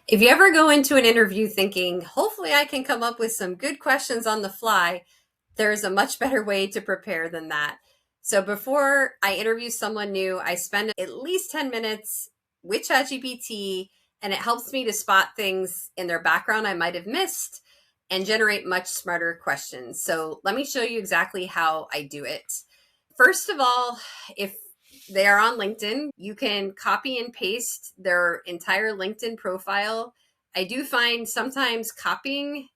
If you ever go into an interview thinking, hopefully I can come up with some good questions on the fly, there's a much better way to prepare than that. So before I interview someone new, I spend at least 10 minutes with ChatGPT, and it helps me to spot things in their background I might have missed and generate much smarter questions. So let me show you exactly how I do it. First of all, if they are on LinkedIn, you can copy and paste their entire LinkedIn profile. I do find sometimes copying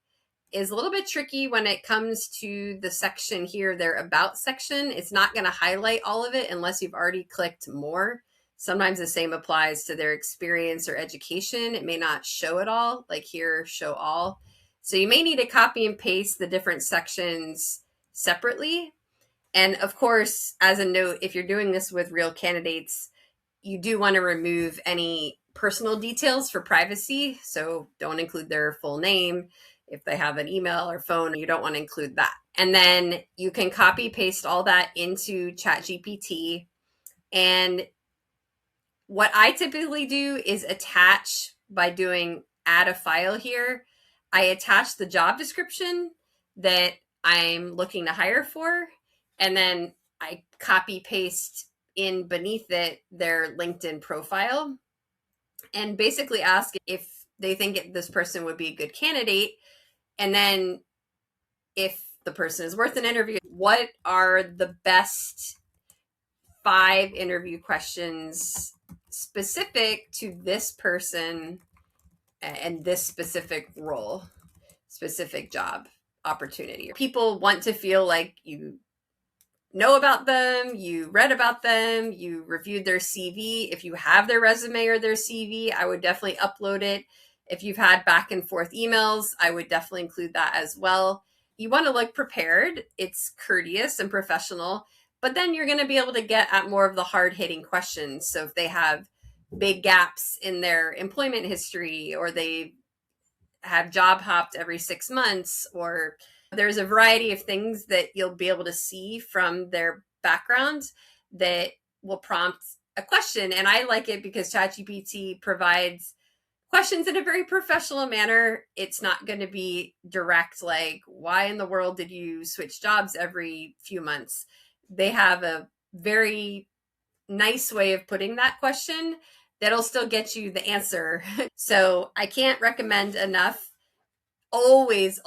is a little bit tricky when it comes to the section here, their about section. It's not going to highlight all of it unless you've already clicked more. Sometimes the same applies to their experience or education. It may not show it all, like here, show all. So you may need to copy and paste the different sections separately. And of course, as a note, if you're doing this with real candidates, you do want to remove any personal details for privacy. So don't include their full name. If they have an email or phone, you don't want to include that. And then you can copy paste all that into ChatGPT. And what I typically do is attach by doing add a file here. I attach the job description that I'm looking to hire for, and then I copy paste in beneath it their LinkedIn profile and basically ask if they think this person would be a good candidate. And then if the person is worth an interview, what are the best 5 interview questions specific to this person and this specific role, specific job opportunity? People want to feel like you know about them, you read about them, you reviewed their CV. If you have their resume or their CV, I would definitely upload it. If you've had back and forth emails, I would definitely include that as well. You want to look prepared. It's courteous and professional, but then you're going to be able to get at more of the hard hitting questions. So if they have big gaps in their employment history, or they have job hopped every 6 months, or there's a variety of things that you'll be able to see from their background that will prompt a question. And I like it because ChatGPT provides questions in a very professional manner. It's not going to be direct, like, why in the world did you switch jobs every few months? They have a very nice way of putting that question that'll still get you the answer. So I can't recommend enough always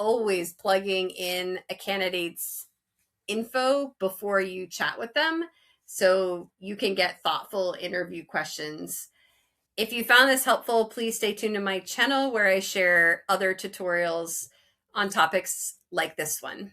plugging in a candidate's info before you chat with them so you can get thoughtful interview questions. If you found this helpful, please stay tuned to my channel where I share other tutorials on topics like this one.